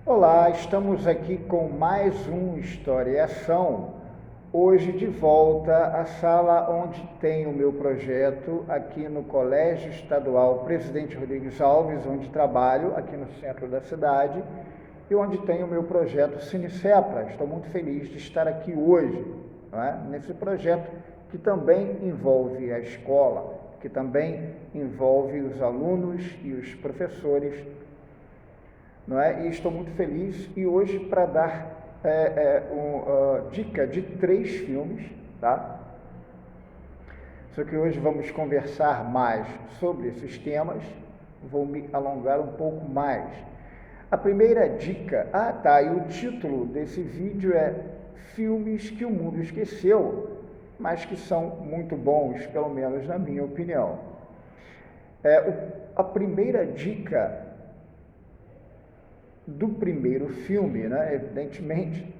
Olá, estamos aqui com mais um História e Ação. Hoje de volta à sala onde tem o meu projeto, aqui no Colégio Estadual Presidente Rodrigues Alves, onde trabalho, aqui no centro da cidade, e onde tem o meu projeto Cinecepla. Estou muito feliz de estar aqui hoje, nesse projeto que também envolve a escola, que também envolve os alunos e os professores, E estou muito feliz e hoje para dar dica de 3 filmes, tá? Só que hoje vamos conversar mais sobre esses temas, vou me alongar um pouco mais. A primeira dica, e o título desse vídeo é Filmes que o Mundo Esqueceu, mas que são muito bons, pelo menos na minha opinião. A primeira dica do primeiro filme, evidentemente,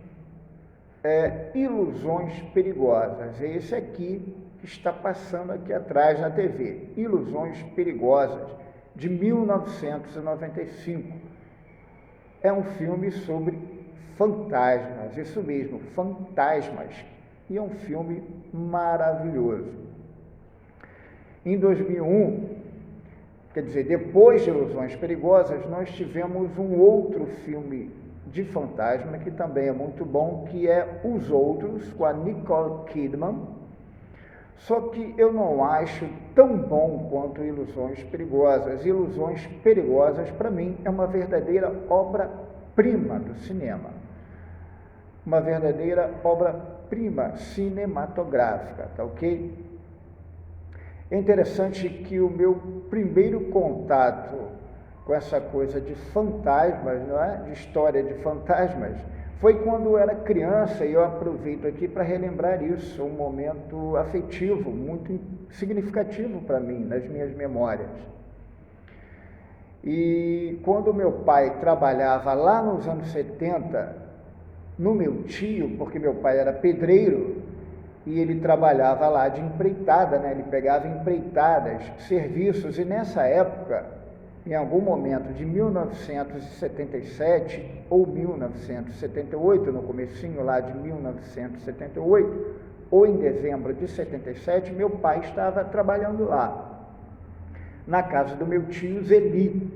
é Ilusões Perigosas. É esse aqui que está passando aqui atrás na TV, Ilusões Perigosas, de 1995. É um filme sobre fantasmas, isso mesmo, fantasmas, e é um filme maravilhoso. Em 2001, quer dizer, depois de Ilusões Perigosas, nós tivemos um outro filme de fantasma, que também é muito bom, que é Os Outros, com a Nicole Kidman, só que eu não acho tão bom quanto Ilusões Perigosas. Ilusões Perigosas, para mim, é uma verdadeira obra-prima do cinema, uma verdadeira obra-prima cinematográfica, tá ok? É interessante que o meu primeiro contato com essa coisa de fantasmas, de história de fantasmas, foi quando eu era criança, e eu aproveito aqui para relembrar isso, um momento afetivo, muito significativo para mim, nas minhas memórias. E quando meu pai trabalhava lá nos anos 70, no meu tio, porque meu pai era pedreiro, e ele trabalhava lá de empreitada, ele pegava empreitadas, serviços, e nessa época, em algum momento de 1977 ou 1978, no comecinho lá de 1978, ou em dezembro de 77, meu pai estava trabalhando lá, na casa do meu tio Zeli,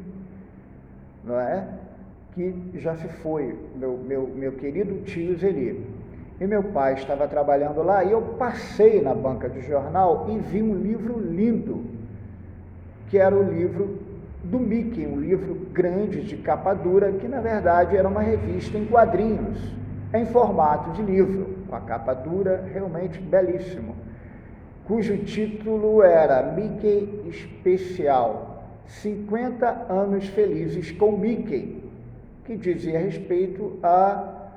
que já se foi, meu querido tio Zeli. E meu pai estava trabalhando lá e eu passei na banca de jornal e vi um livro lindo, que era o livro do Mickey, um livro grande de capa dura, que na verdade era uma revista em quadrinhos, em formato de livro, com a capa dura realmente belíssimo, cujo título era Mickey Especial, 50 anos felizes com Mickey, que dizia respeito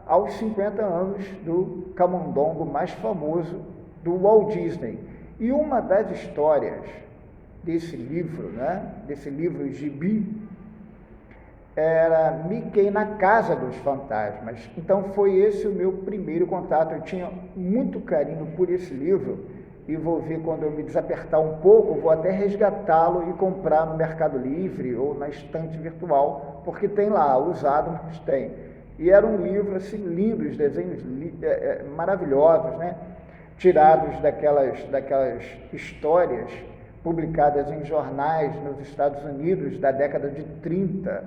aos 50 anos do camundongo mais famoso do Walt Disney. E uma das histórias desse livro, desse livro gibi, era Mickey na Casa dos Fantasmas. Então foi esse o meu primeiro contato. Eu tinha muito carinho por esse livro e vou ver, quando eu me desapertar um pouco, vou até resgatá-lo e comprar no Mercado Livre ou na estante virtual, porque tem lá, usado, mas tem. E era um livro assim lindo, os desenhos maravilhosos, tirados daquelas histórias publicadas em jornais nos Estados Unidos da década de 30.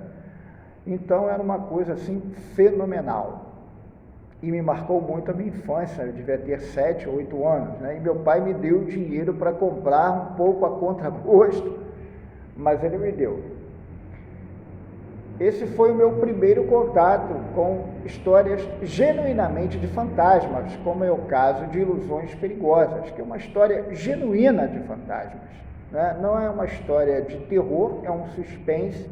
Então era uma coisa assim fenomenal. E me marcou muito a minha infância, eu devia ter 7 ou 8 anos, E meu pai me deu dinheiro para comprar um pouco a contragosto, mas ele me deu. Esse foi o meu primeiro contato com histórias genuinamente de fantasmas, como é o caso de Ilusões Perigosas, que é uma história genuína de fantasmas, Não é uma história de terror, é um suspense,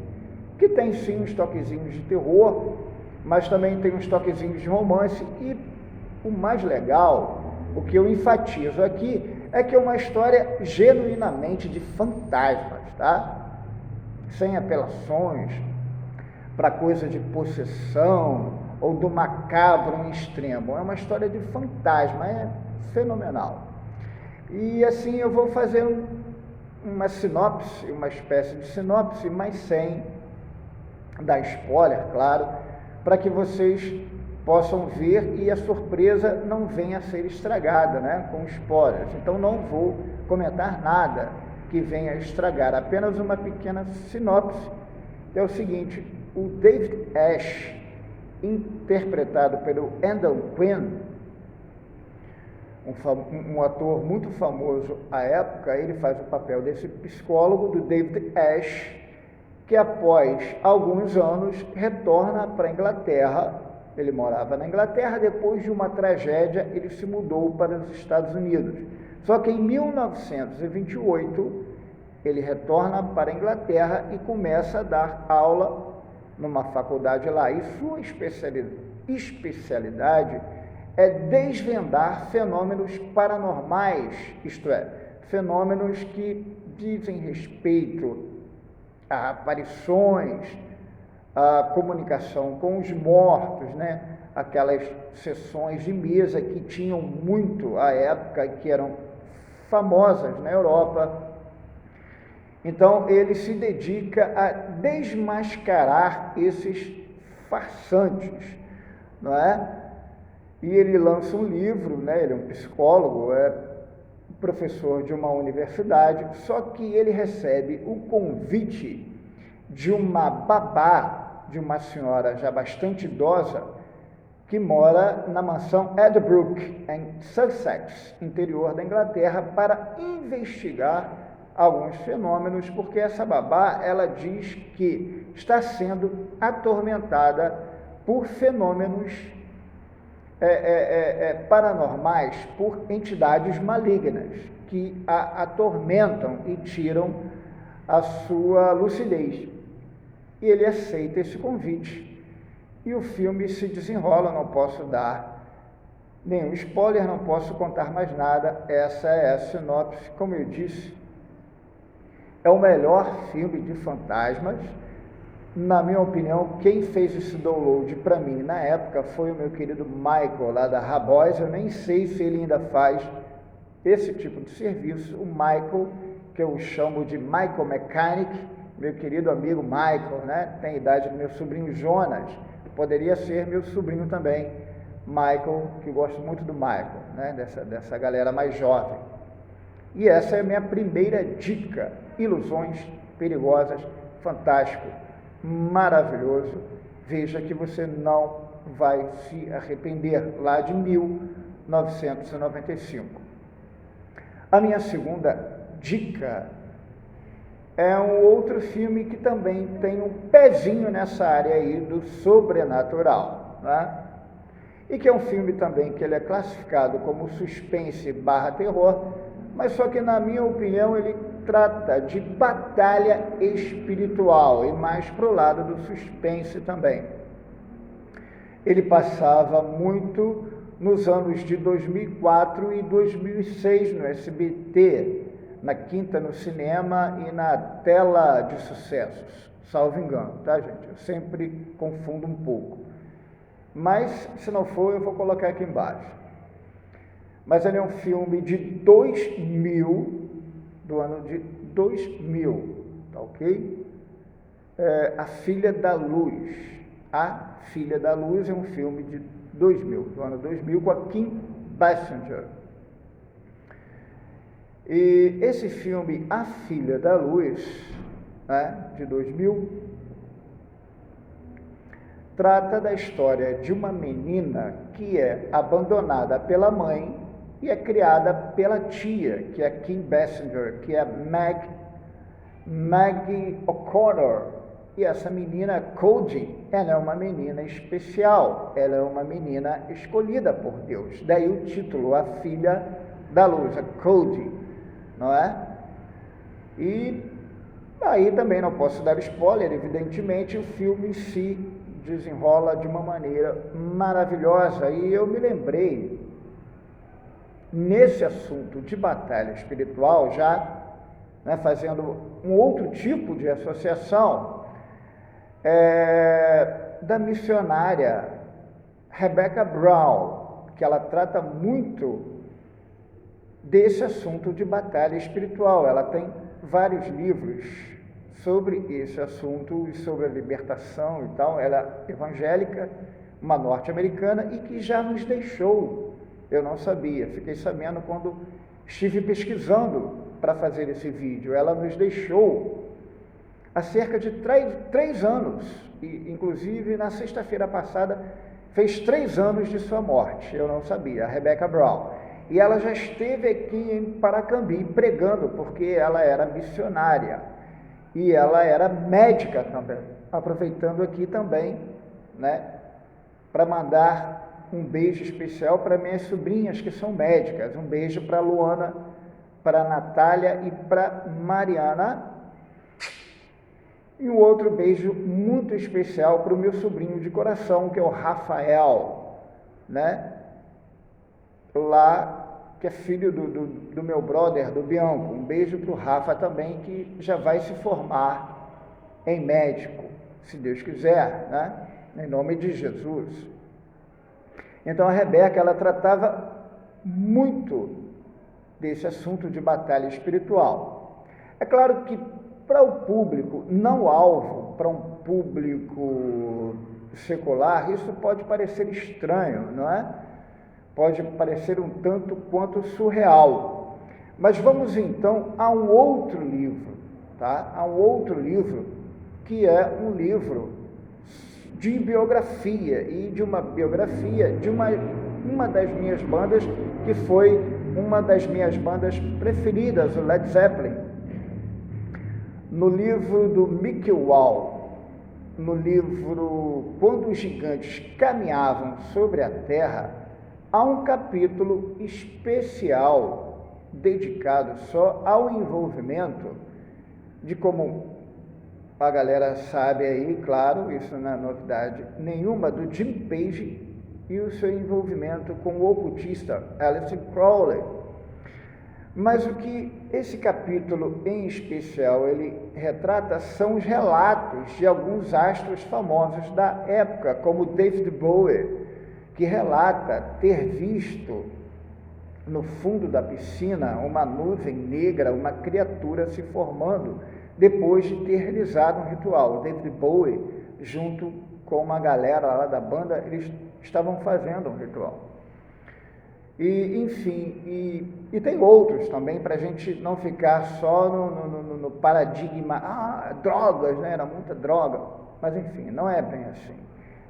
que tem sim uns toquezinhos de terror, mas também tem uns toquezinhos de romance, e o mais legal, o que eu enfatizo aqui, é que é uma história genuinamente de fantasmas, Sem apelações para coisa de possessão ou do macabro em extremo. É uma história de fantasma, é fenomenal. E assim eu vou fazer uma sinopse, uma espécie de sinopse, mas sem dar spoiler, claro, para que vocês possam ver e a surpresa não venha a ser estragada, né, com spoilers. Então não vou comentar nada que venha a estragar, apenas uma pequena sinopse. É o seguinte: o David Ash, interpretado pelo Endel Quinn, um ator muito famoso à época, ele faz o papel desse psicólogo, do David Ash, que após alguns anos retorna para a Inglaterra. Ele morava na Inglaterra, depois de uma tragédia ele se mudou para os Estados Unidos. Só que em 1928 ele retorna para a Inglaterra e começa a dar aula numa faculdade lá. E sua especialidade é desvendar fenômenos paranormais, isto é, fenômenos que dizem respeito a aparições, a comunicação com os mortos, né? Aquelas sessões de mesa que tinham muito à época, que eram famosas na Europa. Então ele se dedica a desmascarar esses farsantes, não é? E ele lança um livro, né? Ele é um psicólogo, é professor de uma universidade, só que ele recebe o convite de uma babá, de uma senhora já bastante idosa, que mora na mansão Edbrook, em Sussex, interior da Inglaterra, para investigar alguns fenômenos, porque essa babá, ela diz que está sendo atormentada por fenômenos paranormais, por entidades malignas que a atormentam e tiram a sua lucidez. E ele aceita esse convite. E o filme se desenrola, não posso dar nenhum spoiler, não posso contar mais nada. Essa é a sinopse. Como eu disse, é o melhor filme de fantasmas. Na minha opinião, quem fez esse download para mim na época foi o meu querido Michael, lá da Rabois. Eu nem sei se ele ainda faz esse tipo de serviço. O Michael, que eu chamo de Michael Mechanic, meu querido amigo Michael, né? Tem a idade do meu sobrinho Jonas, poderia ser meu sobrinho também, Michael, que gosto muito do Michael, né? Dessa galera mais jovem. E essa é a minha primeira dica: Ilusões Perigosas, fantástico, maravilhoso. Veja que você não vai se arrepender, lá de 1995. A minha segunda dica é um outro filme que também tem um pezinho nessa área aí do sobrenatural, né? E que é um filme também que ele é classificado como suspense / terror, mas só que, na minha opinião, ele trata de batalha espiritual e mais para o lado do suspense também. Ele passava muito nos anos de 2004 e 2006 no SBT, na quinta no cinema e na tela de sucessos, salvo engano, tá, gente? Eu sempre confundo um pouco. Mas, se não for, eu vou colocar aqui embaixo. Mas ele é um filme de 2000, do ano de 2000, tá ok? A Filha da Luz. A Filha da Luz é um filme de 2000, do ano 2000, com a Kim Basinger. E esse filme, A Filha da Luz, né, de 2000, trata da história de uma menina que é abandonada pela mãe e é criada pela tia, que é Kim Basinger, que é Maggie O'Connor. E essa menina, Cody, ela é uma menina especial, ela é uma menina escolhida por Deus. Daí o título, A Filha da Luz, a Cody, não é? E aí também não posso dar spoiler, evidentemente. O filme se desenrola de uma maneira maravilhosa. E eu me lembrei, nesse assunto de batalha espiritual, já, né, fazendo um outro tipo de associação, da missionária Rebecca Brown, que ela trata muito desse assunto de batalha espiritual. Ela tem vários livros sobre esse assunto e sobre a libertação e tal. Ela é evangélica, uma norte-americana e que já nos deixou. Eu não sabia, fiquei sabendo quando estive pesquisando para fazer esse vídeo. Ela nos deixou há cerca de 3 anos, e inclusive na sexta-feira passada fez 3 anos de sua morte. Eu não sabia, a Rebecca Brown. E ela já esteve aqui em Paracambi pregando, porque ela era missionária e ela era médica também, aproveitando aqui também, né, para mandar um beijo especial para minhas sobrinhas que são médicas. Um beijo para a Luana, para a Natália e para Mariana. E um outro beijo muito especial para o meu sobrinho de coração, que é o Rafael, né? Lá, que é filho do meu brother, do Bianco. Um beijo para o Rafa também, que já vai se formar em médico, se Deus quiser, né? Em nome de Jesus. Então a Rebeca, ela tratava muito desse assunto de batalha espiritual. É claro que para o público não alvo, para um público secular, isso pode parecer estranho, não é? Pode parecer um tanto quanto surreal. Mas vamos então a um outro livro, tá? A um outro livro que é um livro de biografia, e de uma biografia de uma das minhas bandas, que foi uma das minhas bandas preferidas, o Led Zeppelin. No livro do Mickey Wall, no livro Quando os Gigantes Caminhavam sobre a Terra, há um capítulo especial dedicado só ao envolvimento de, como a galera sabe aí, claro, isso não é novidade nenhuma, do Jim Page e o seu envolvimento com o ocultista Aleister Crowley. Mas o que esse capítulo em especial ele retrata são os relatos de alguns astros famosos da época, como David Bowie, que relata ter visto no fundo da piscina uma nuvem negra, uma criatura se formando depois de ter realizado um ritual. O David Bowie, junto com uma galera lá da banda, eles estavam fazendo um ritual. E, enfim, e tem outros também, para a gente não ficar só no paradigma, drogas, né? Era muita droga, mas enfim, não é bem assim.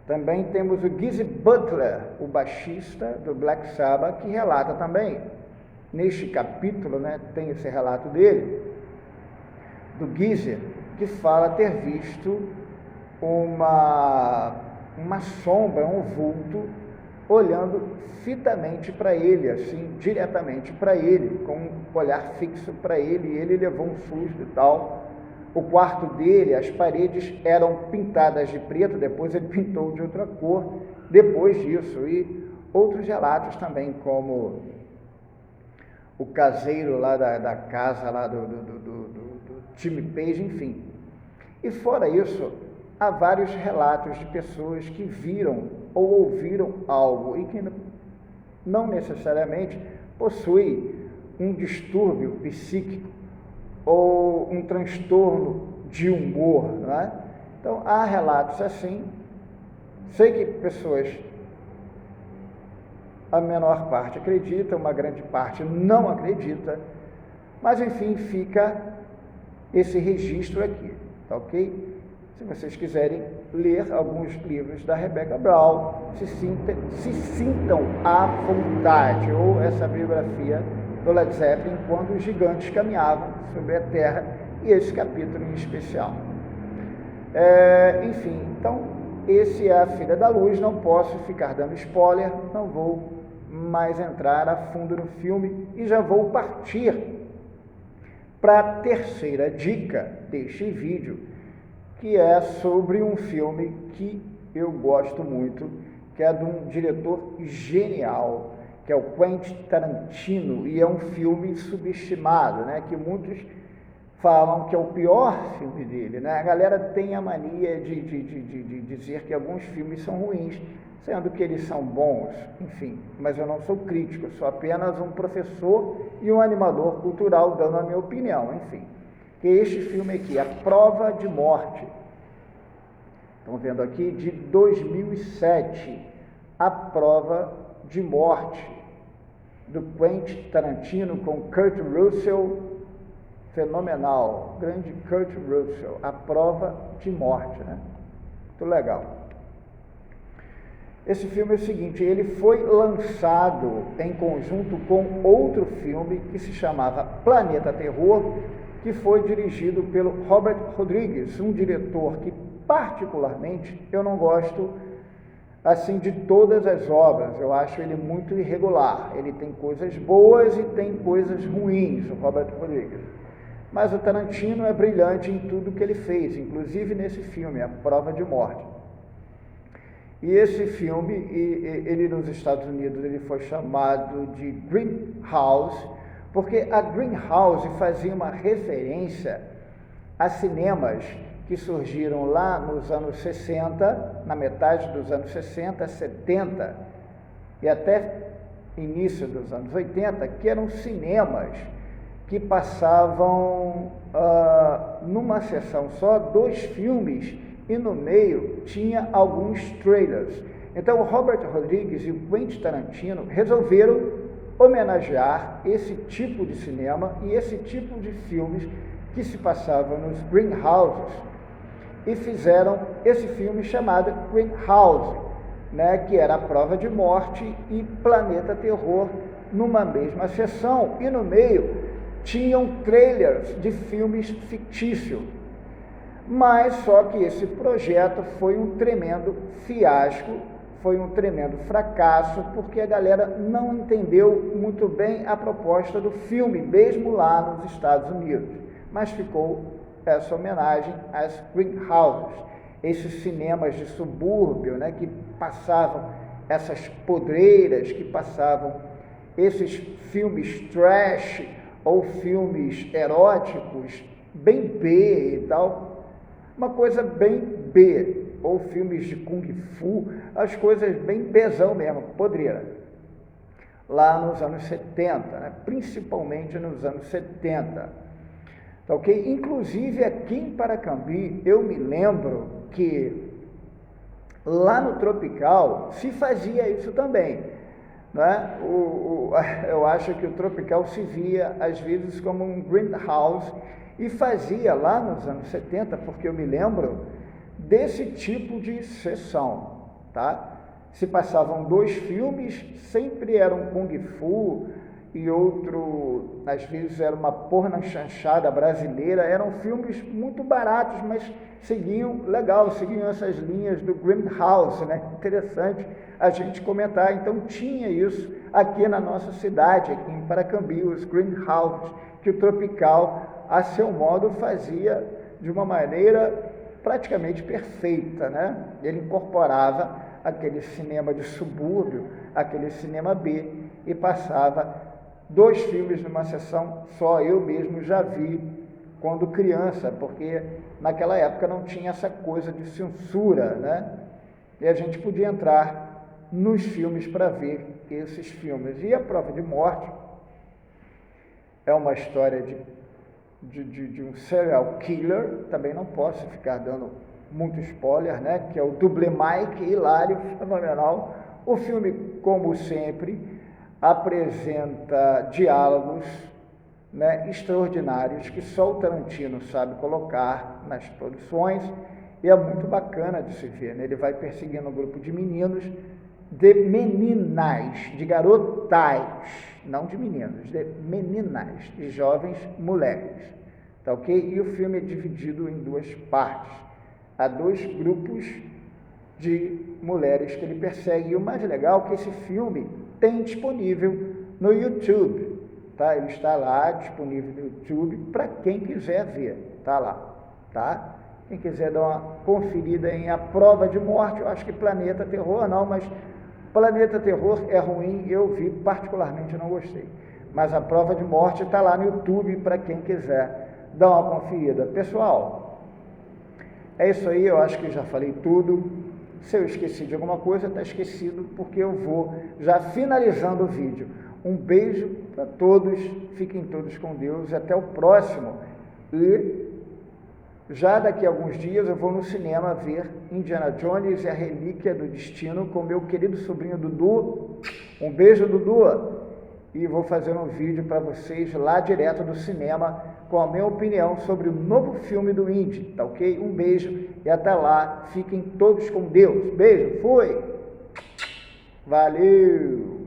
Também temos o Geezer Butler, o baixista do Black Sabbath, que relata também, neste capítulo, né, tem esse relato dele, do Geezer, que fala ter visto uma sombra, um vulto, olhando fitamente para ele, assim, diretamente para ele, com um olhar fixo para ele, e ele levou um susto e tal. O quarto dele, as paredes eram pintadas de preto, depois ele pintou de outra cor, depois disso. E outros relatos também, como o caseiro lá da casa lá do Jimmy Page, enfim. E fora isso, há vários relatos de pessoas que viram ou ouviram algo e que não necessariamente possui um distúrbio psíquico ou um transtorno de humor, não é? Então, há relatos assim. Sei que pessoas, a menor parte acredita, uma grande parte não acredita, mas enfim, fica esse registro aqui, tá ok? Se vocês quiserem ler alguns livros da Rebecca Brown, se sintam à vontade, ou essa biografia do Led Zeppelin, quando os gigantes caminhavam sobre a terra, e esse capítulo em especial. Enfim, então, esse é A Filha da Luz. Não posso ficar dando spoiler, não vou mais entrar a fundo no filme, e já vou partir para a terceira dica deste vídeo, que é sobre um filme que eu gosto muito, que é de um diretor genial, que é o Quentin Tarantino, e é um filme subestimado, né? Que muitos falam que é o pior filme dele, né? A galera tem a mania de dizer que alguns filmes são ruins, sendo que eles são bons, enfim, mas eu não sou crítico, sou apenas um professor e um animador cultural dando a minha opinião, enfim. que é este filme aqui, A Prova de Morte. Estão vendo aqui, de 2007, A Prova de Morte, do Quentin Tarantino com Kurt Russell, fenomenal, grande Kurt Russell, A Prova de Morte, né? Muito legal. Esse filme é o seguinte, ele foi lançado em conjunto com outro filme que se chamava Planeta Terror, que foi dirigido pelo Robert Rodrigues, um diretor que particularmente eu não gosto assim de todas as obras, eu acho ele muito irregular, ele tem coisas boas e tem coisas ruins, o Robert Rodrigues, mas o Tarantino é brilhante em tudo que ele fez, inclusive nesse filme, A Prova de Morte. E esse filme, ele nos Estados Unidos, ele foi chamado de Grindhouse, porque a Grindhouse fazia uma referência a cinemas que surgiram lá nos anos 60, na metade dos anos 60, 70 e até início dos anos 80, que eram cinemas que passavam numa sessão só 2 filmes e no meio tinha alguns trailers. Então o Robert Rodrigues e o Quentin Tarantino resolveram homenagear esse tipo de cinema e esse tipo de filmes que se passavam nos greenhouses e fizeram esse filme chamado Grindhouse, né, que era A Prova de Morte e Planeta Terror numa mesma sessão, e no meio tinham trailers de filmes fictícios. Mas só que esse projeto foi um tremendo fiasco, foi um tremendo fracasso, porque a galera não entendeu muito bem a proposta do filme, mesmo lá nos Estados Unidos. Mas ficou essa homenagem às greenhouses, esses cinemas de subúrbio, né, que passavam essas podreiras, que passavam esses filmes trash ou filmes eróticos, bem B e tal, uma coisa bem B, ou filmes de Kung Fu, as coisas bem Bzão mesmo, podreira, lá nos anos 70, né, principalmente nos anos 70. Tá, ok? Inclusive aqui em Paracambi, eu me lembro que lá no Tropical se fazia isso também, né? Eu acho que o Tropical se via às vezes como um grindhouse e fazia lá nos anos 70, porque eu me lembro desse tipo de sessão, tá? Se passavam 2 filmes, sempre era um Kung Fu e outro, às vezes era uma porna chanchada brasileira, eram filmes muito baratos, mas seguiam legal, seguiam essas linhas do Grindhouse, né? Interessante a gente comentar. Então tinha isso aqui na nossa cidade, aqui em Paracambi, os Grindhouses, que o Tropical, a seu modo, fazia de uma maneira praticamente perfeita, né? Ele incorporava aquele cinema de subúrbio, aquele cinema B, e passava 2 filmes numa sessão só. Eu mesmo já vi quando criança, porque naquela época não tinha essa coisa de censura, né? E a gente podia entrar nos filmes para ver esses filmes. E A Prova de Morte é uma história de um serial killer, também não posso ficar dando muito spoiler, né? Que é o Dublê Mike, hilário, fenomenal. O filme, como sempre, apresenta diálogos, né, extraordinários que só o Tarantino sabe colocar nas produções, e é muito bacana de se ver, né? Ele vai perseguindo um grupo de meninos, de meninas, de garotais, não de meninos, de meninas, de jovens mulheres, tá ok? E o filme é dividido em 2 partes, há 2 grupos de mulheres que ele persegue, e o mais legal é que esse filme tem disponível no YouTube, tá? Ele está lá disponível no YouTube para quem quiser ver, tá lá, tá? Quem quiser dar uma conferida em A Prova de Morte, eu acho que Planeta Terror não, mas Planeta Terror é ruim, eu vi, particularmente não gostei, mas A Prova de Morte está lá no YouTube para quem quiser dar uma conferida. Pessoal, é isso aí, eu acho que já falei tudo. Se eu esqueci de alguma coisa, está esquecido, porque eu vou já finalizando o vídeo. Um beijo para todos, fiquem todos com Deus e até o próximo E já daqui a alguns dias eu vou no cinema ver Indiana Jones e a Relíquia do Destino com meu querido sobrinho Dudu. Um beijo, Dudu! E vou fazer um vídeo para vocês lá direto do cinema com a minha opinião sobre o novo filme do Indy, tá ok? Um beijo e até lá. Fiquem todos com Deus. Beijo, fui! Valeu!